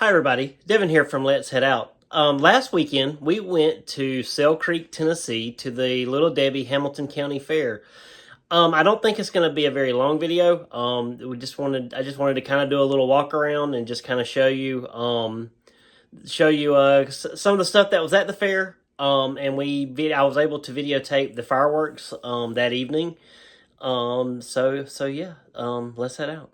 Hi everybody, Devin here from Let's Head Out. Last weekend we went to Sale Creek, Tennessee to the Little Debbie Hamilton County Fair. I don't think it's going to be a very long video. I just wanted to kind of do a little walk around and just kind of show you some of the stuff that was at the fair. I was able to videotape the fireworks that evening. Let's head out.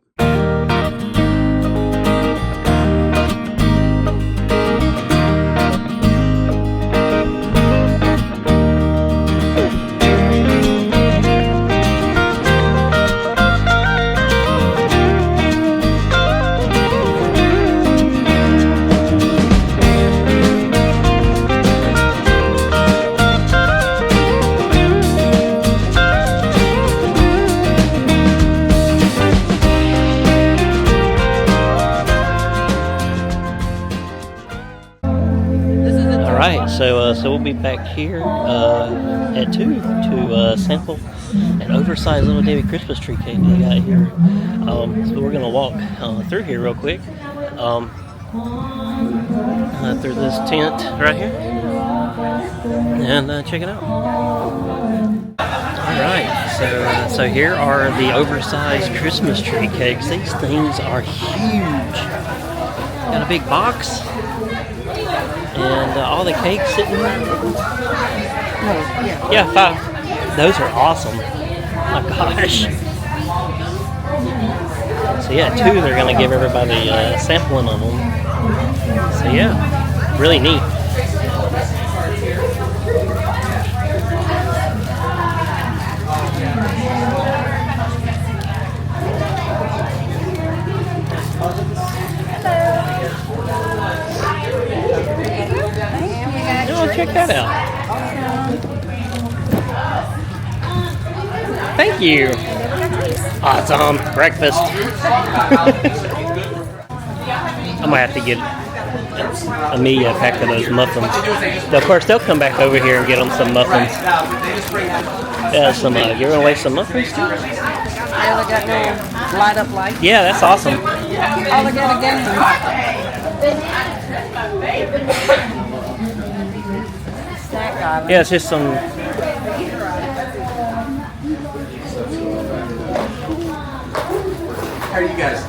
So we'll be back here at 2 to sample an oversized Little Debbie Christmas tree cake they got here. So we're going to walk through here real quick, through this tent right here, and check it out. Alright, so here are the oversized Christmas tree cakes. These things are huge. Got a big box. And all the cakes sitting there. Yeah, 5. Those are awesome. Oh my gosh. So yeah, 2 they're going to give everybody sampling of them. So yeah, really neat. Check that out. Thank you. Awesome breakfast. I'm gonna have to get me a pack of those muffins. Of course, they'll come back over here and get them some muffins. Yeah, you're gonna waste some muffins too? Yeah, they got no light up lights. Yeah, that's awesome. All they got again. Yeah, it's just some. How are you guys?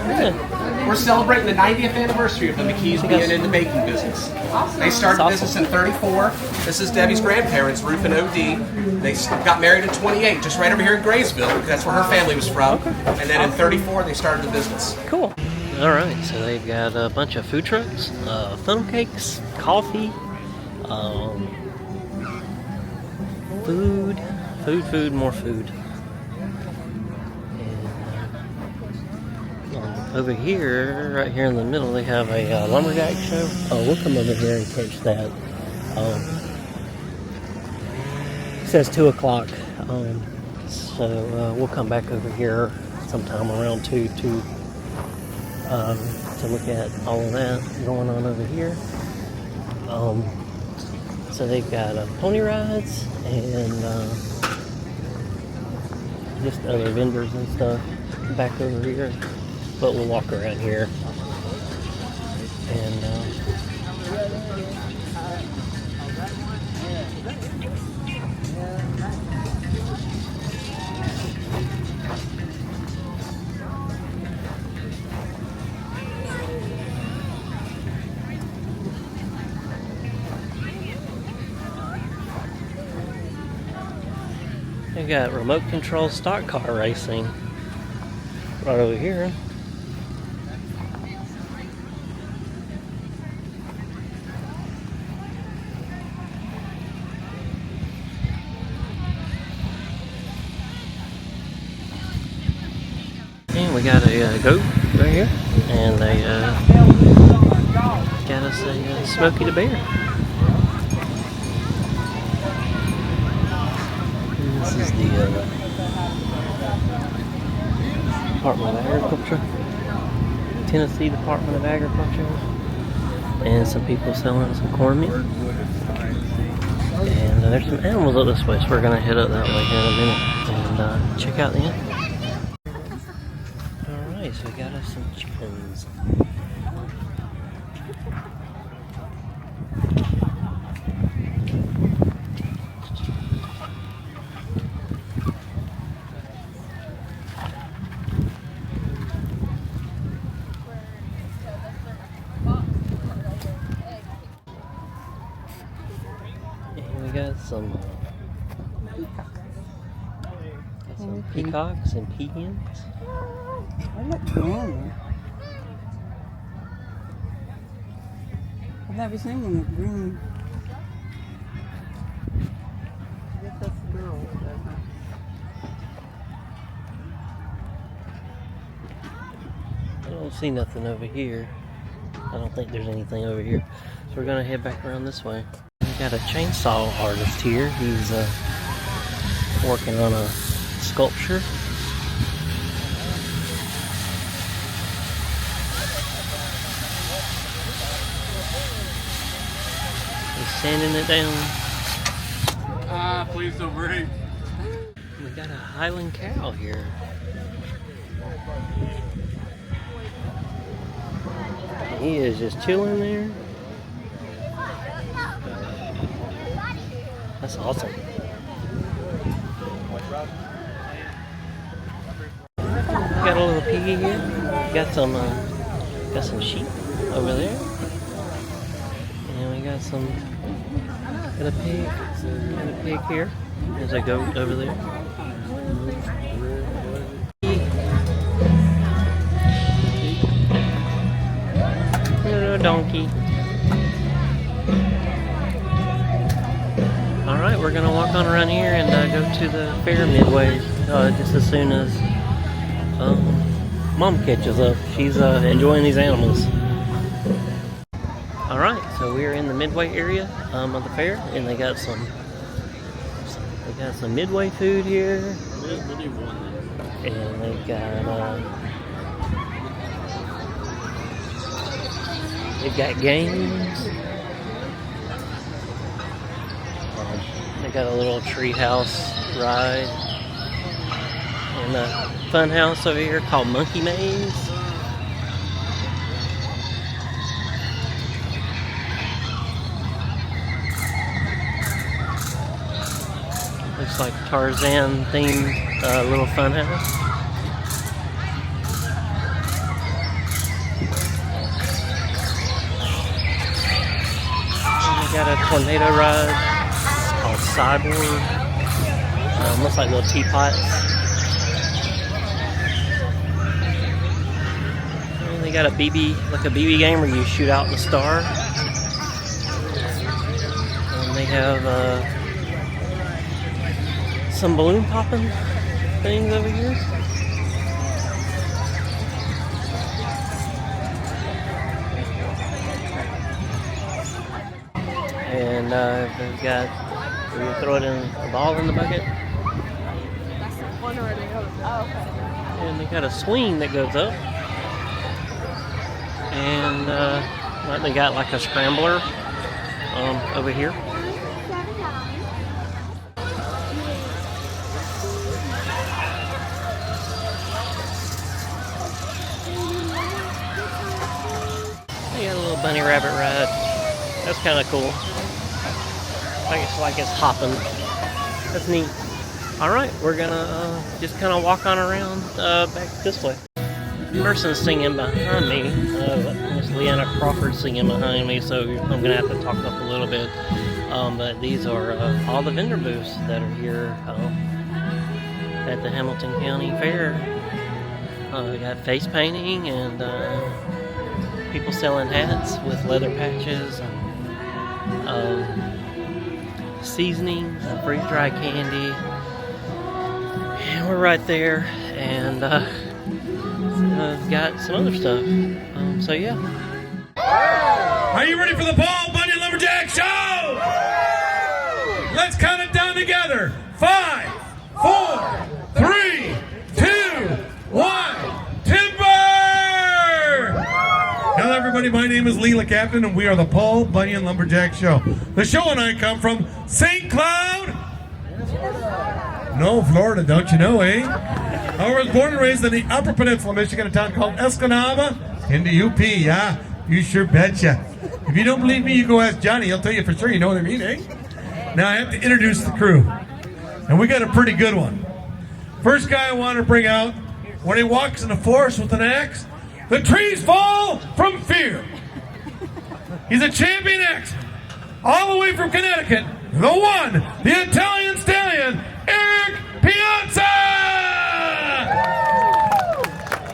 Yeah. We're celebrating the 90th anniversary of the McKees being in the baking business. They started business in '34. This is Debbie's grandparents, Ruth and OD. They got married in '28, just right over here in Graysville, because that's where her family was from. And then in '34, they started the business. Cool. All right, so they've got a bunch of food trucks, funnel cakes, coffee. Food, more food. And over here, right here in the middle, they have a lumberjack show. Oh, we'll come over here and catch that. It says 2 o'clock. So we'll come back over here sometime around 2 to look at all of that going on over here. So they've got pony rides and just other vendors and stuff back over here. But we'll walk around here and they got remote control stock car racing right over here. And we got a goat right here, and they got us a Smokey the Bear. This is the Department of Agriculture, Tennessee Department of Agriculture, and some people selling some cornmeal. And there's some animals up this way, so we're going to head up that way here in a minute and check out the animals. Alright, so we got us some chickens. some peacocks and peahens. They look normal. I've never seen one with green. I guess that's the girl. I don't see nothing over here. I don't think there's anything over here. So we're gonna head back around this way. We got a chainsaw artist here. He's working on a sculpture. He's sanding it down. Please don't break. We got a Highland cow here. He is just chilling there. That's awesome. Got a little piggy here. Got some sheep over there, and we got a pig here. There's a goat over there. Little donkey. All right, we're gonna walk on around here and go to the fair midway just as soon as Mom catches up. She's enjoying these animals. All right, so we're in the midway area of the fair, and they got some midway food here, and they got games. They got a little tree house ride and a fun house over here called Monkey Maze. Looks like Tarzan themed little fun house. And we got a tornado ride called Cyborg. Looks like little teapots. And they got a BB game where you shoot out the star. And they have some balloon popping things over here. And they've got, where you throw it in a ball in the bucket. That's one or the other. Oh, okay. And they got a swing that goes up. And they got like a scrambler over here. They got a little bunny rabbit ride. That's kind of cool. Like it's hopping. That's neat. All right, we're gonna just kind of walk on around back this way. Person's singing behind me. Miss Leanna Crawford singing behind me, so I'm gonna have to talk up a little bit. But these are all the vendor booths that are here at the Hamilton County Fair. We got face painting and people selling hats with leather patches and seasonings and freeze-dried candy. And we're right there, and got some other stuff. So yeah. Are you ready for the Paul Bunyan Lumberjack Show? Let's count it down together. 5, 4, 3, 2, 1. Timber! Hello everybody, my name is Leela Captain and we are the Paul Bunyan Lumberjack Show. The show and I come from St. Cloud? No, Florida, don't you know, eh? I was born and raised in the Upper Peninsula, Michigan, a town called Escanaba in the UP. Yeah, you sure betcha. If you don't believe me, you go ask Johnny. He'll tell you for sure. You know what I mean, eh? Now I have to introduce the crew. And we got a pretty good one. First guy I want to bring out, when he walks in the forest with an axe, the trees fall from fear. He's a champion axeman, all the way from Connecticut. the one, the Italian stallion, Eric Piazza!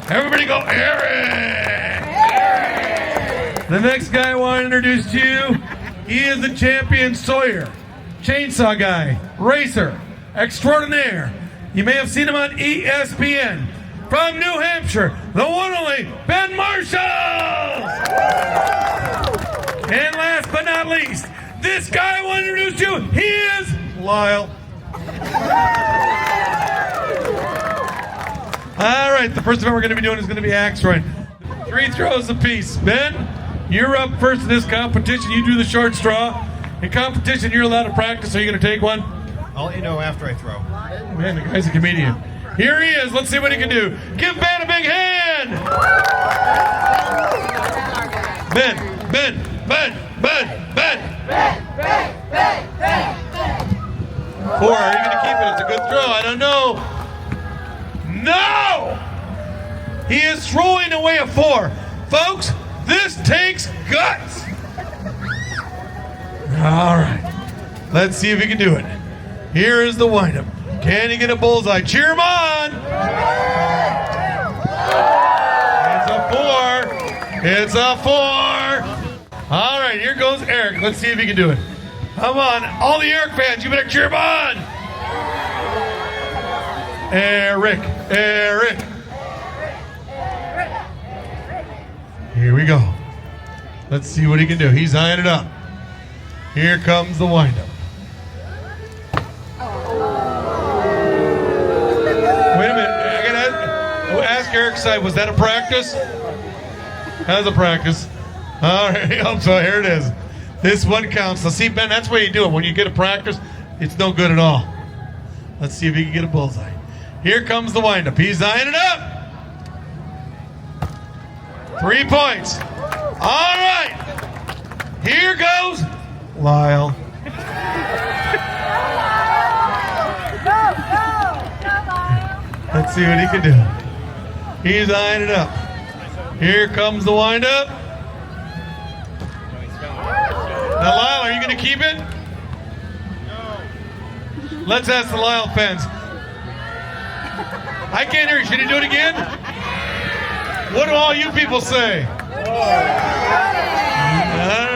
Everybody go, Eric! Eric! The next guy I want to introduce to you, he is the champion Sawyer, chainsaw guy, racer, extraordinaire. You may have seen him on ESPN. From New Hampshire, the one and only Ben Marshall! And last but not least, this guy I want to introduce you, he is Lyle. All right, the first event we're going to be doing is going to be axe throwing. 3 throws apiece. Ben, you're up first in this competition. You do the short straw. In competition, you're allowed to practice. Are you going to take one? I'll let you know after I throw. Man, the guy's a comedian. Here he is. Let's see what he can do. Give Ben a big hand. Ben. 4. Are you going to keep it? It's a good throw. I don't know. No! He is throwing away a 4. Folks, this takes guts. All right. Let's see if he can do it. Here is the windup. Can he get a bullseye? Cheer him on! It's a 4. It's a 4. All right, here goes Eric. Let's see if he can do it. Come on, all the Eric fans, you better cheer him on! Eric. Here we go. Let's see what he can do. He's eyeing it up. Here comes the windup. Wait a minute. I gotta ask Eric's side. Was that a practice? That was a practice. All right. So here it is. This one counts. So see, Ben, that's the way you do it. When you get a practice, it's no good at all. Let's see if he can get a bullseye. Here comes the windup. He's eyeing it up. 3 points. All right. Here goes Lyle. Let's see what he can do. He's eyeing it up. Here comes the windup. Now, Lyle, are you going to keep it? No. Let's ask the Lyle fans. I can't hear you. Should he do it again? What do all you people say? All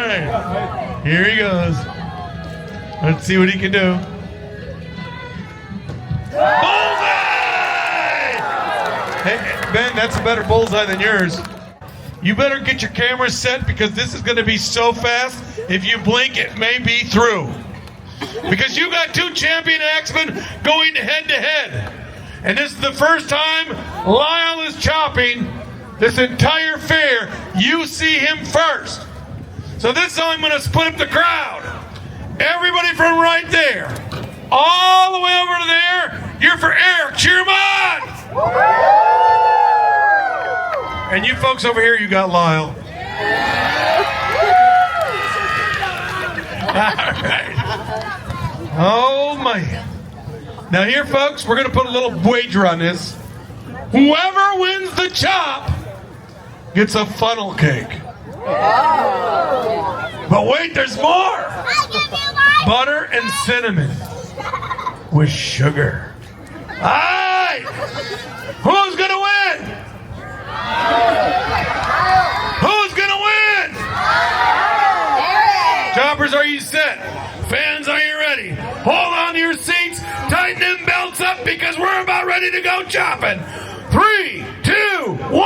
right. Here he goes. Let's see what he can do. Bullseye! Hey, Ben, that's a better bullseye than yours. You better get your camera set because this is going to be so fast. If you blink, it may be through. Because you got 2 champion axemen going head to head. And this is the first time Lyle is chopping this entire fair. You see him first. So this time I'm going to split up the crowd. Everybody from right there, all the way over to there, you're for Eric. Cheer him on! And you folks over here, you got Lyle. All right. Oh, man. Now here, folks, we're going to put a little wager on this. Whoever wins the chop gets a funnel cake. But wait, there's more. Butter and cinnamon with sugar. All right. Who's going to win? Who's going to win? Choppers, are you set? Fans, are you ready? Hold on to your seats. Tighten them belts up because we're about ready to go chopping. 3, 2, 1,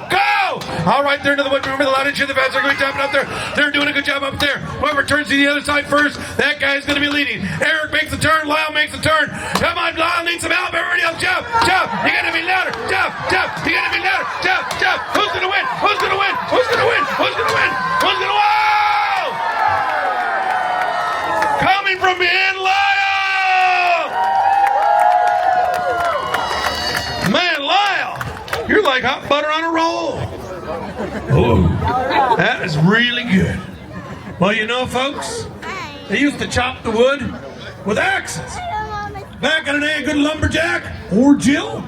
go! All right, they're into the wood. Remember the loud and cheer the fans are going to be chopping up there. They're doing a good job up there. Whoever turns to the other side first, that guy's going to be leading. Eric makes the turn. Lyle makes the turn. Come on, Lyle needs some help. Everybody else, jump, jump. You got to be louder. Jump, jump. You got to be louder. Jump, jump. Who's going to win? Who's going to win? Who's going to win? Who's going to win? Who's going to win? Coming from behind, Lyle! Man, Lyle, you're like hot butter on a roll. Oh, that is really good. Well, you know, folks, they used to chop the wood with axes. Back in the day, a good lumberjack or Jill,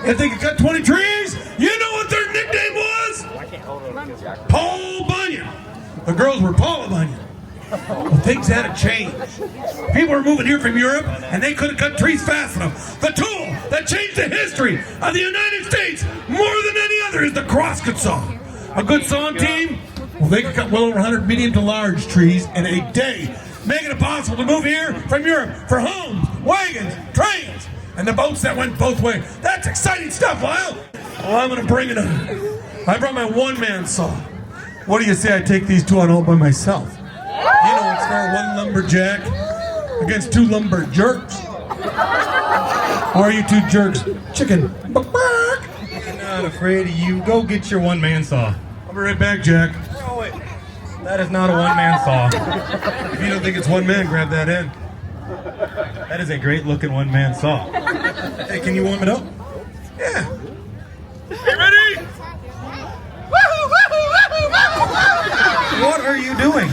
if they could cut 20 trees, you know what their nickname was? Paul Bunyan. The girls were Paula Bunyan. Well, things had to change. People were moving here from Europe, and they couldn't cut trees fast enough. The tool that changed the history of the United States more than any other is the crosscut saw. A good sawing team, well, they could cut well over 100 medium to large trees in a day, making it possible to move here from Europe for homes, wagons, trains, and the boats that went both ways. That's exciting stuff, Lyle. Well, I'm going to bring it on. I brought my one-man saw. What do you say I take these two on all by myself? You know, it's fair, one lumberjack against two lumber jerks. Or are you two jerks? Chicken. I'm not afraid of you. Go get your one-man saw. I'll be right back, Jack. Oh, wait. That is not a one-man saw. If you don't think it's one man, grab that end. That is a great-looking one-man saw. Hey, can you warm it up? Yeah. Hey, ready? What are you doing?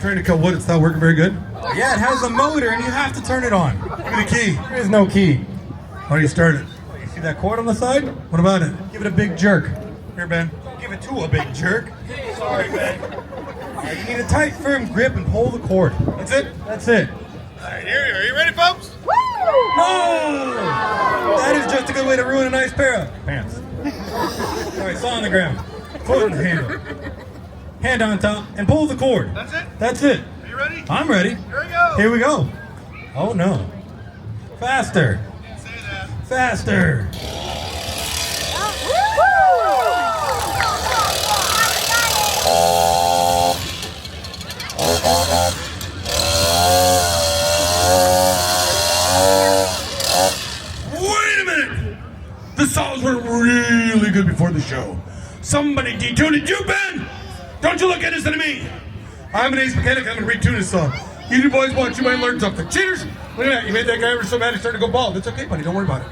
Trying to cut wood, it's not working very good. Yeah, it has a motor and you have to turn it on. Give me the key. There is no key. How do you start it? You see that cord on the side? What about it? Give it a big jerk. Here, Ben. Give it to a big jerk. Sorry, man. You need a tight, firm grip and pull the cord. That's it? That's it. All right, here you are. Are you ready, folks? No! That is just a good way to ruin a nice pair of pants. All right, saw on the ground. Foot in the handle. Hand on top and pull the cord. That's it? That's it. Are you ready? I'm ready. Here we go. Here we go. Oh no. Faster. Say that. Faster. Wait a minute! The saws were really good before the show. Somebody detuned it. You, Ben! Don't you look at this at me! I'm an ace mechanic. I'm going to retune this saw. You two boys watch. You might learn something. Cheaters! Look at that. You made that guy ever so mad he started to go bald. It's okay, buddy. Don't worry about it.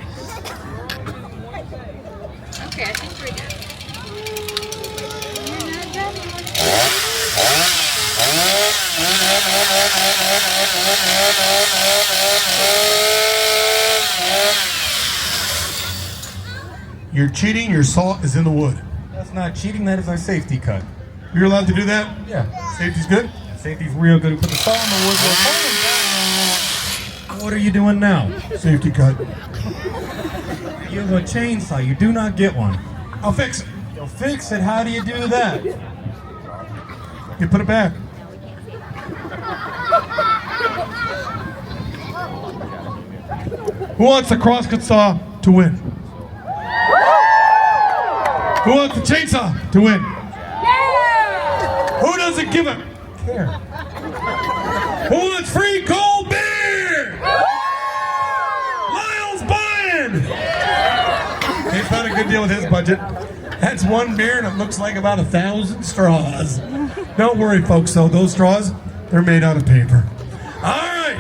Okay, I think we're good. You're cheating. Your saw is in the wood. That's not cheating. That is our safety cut. You're allowed to do that? Yeah. Safety's good? Safety's real good. We put the saw in the wood. What are you doing now? Safety cut. You have a chainsaw. You do not get one. I'll fix it. You'll fix it. How do you do that? You put it back. Who wants the crosscut saw to win? Who wants the chainsaw to win? Who doesn't give a care? Who wants free cold beer? Lyle's buying! He found a good deal with his budget. That's one beer and it looks like about 1,000 straws. Don't worry, folks, though. Those straws, they're made out of paper. All right.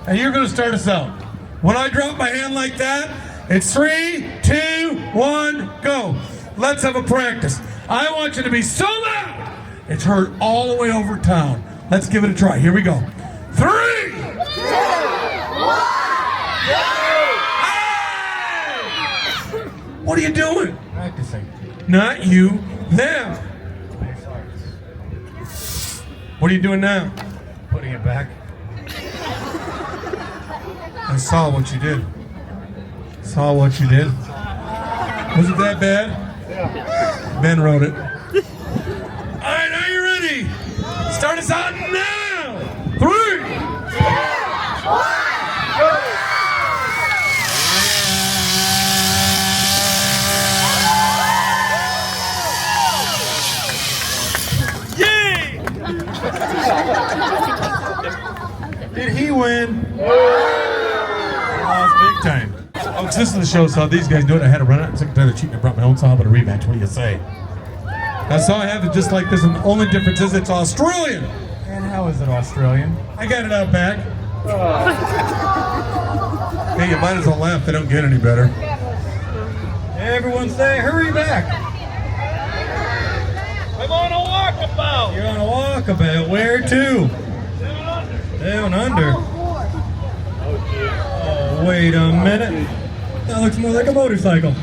And you're going to start us out. When I drop my hand like that, it's 3, 2, 1, go. Let's have a practice. I want you to be so loud, it's heard all the way over town. Let's give it a try. Here we go. 3, 2, 1, go! What are you doing? Practicing. Not you, them. What are you doing now? Putting it back. I saw what you did. Saw what you did. Was it that bad? Yeah. Ben wrote it. All right, are you ready? Start us out now. 3, 2, 1, go! Yay! Did he win? Lost big time. Folks, this is the show, so these guys do it. I had to run it. I'm sick and tired of cheating. I brought my own saw, but a rematch. What do you say? That saw I have is just like this, and the only difference is it's Australian. And how is it Australian? I got it out back. Hey, you might as well laugh. They don't get any better. Everyone say, hurry back. I'm on a walkabout. You're on a walkabout. Where to? Down under. Oh, wait a minute. That looks more like a motorcycle.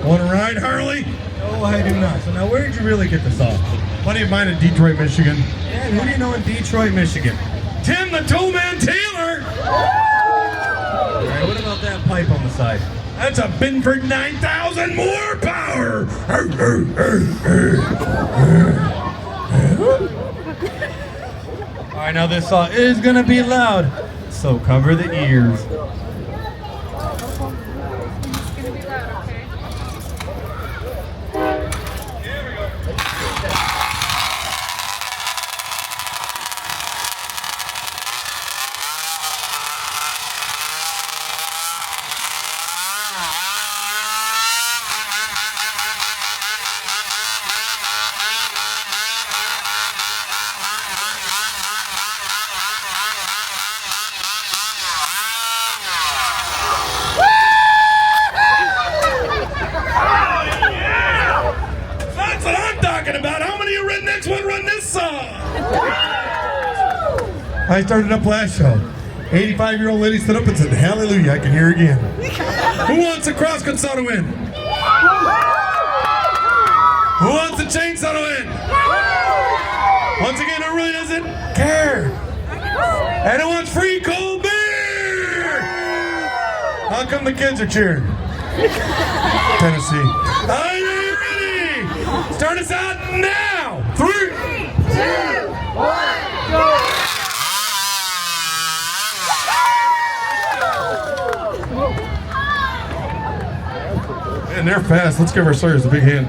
Want to ride, Harley? No, I do not. So now where did you really get the saw? buddy of mine in Detroit, Michigan. And who do you know in Detroit, Michigan? Tim the Toolman Taylor. All right, what about that pipe on the side? That's a Binford 9000 more power. All right, now this saw is gonna be loud, so cover the ears. It's gonna be loud, okay? That's what I'm talking about. How many of you rednecks would run this song? I started up last show. 85-year-old lady stood up and said, "Hallelujah, I can hear again." Who wants a crosscut saw to win? Who wants a chainsaw to win? Once again, who really doesn't care? And who wants free cold beer? How come the kids are cheering? Tennessee. Are you ready? Start us out now. 3, 2, 1, go. And they're fast. Let's give our Sawyers a big hand.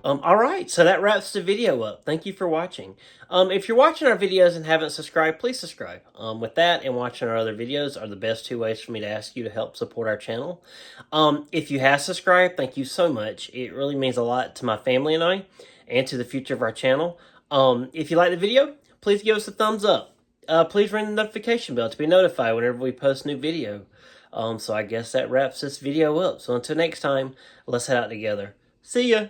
All right, so that wraps the video up. Thank you for watching. If you're watching our videos and haven't subscribed, please subscribe. With that and watching our other videos are the best two ways for me to ask you to help support our channel. If you have subscribed, thank you so much. It really means a lot to my family and I, and to the future of our channel. If you like the video, please give us a thumbs up. Please ring the notification bell to be notified whenever we post a new video. So I guess that wraps this video up. So until next time, let's head out together. See ya!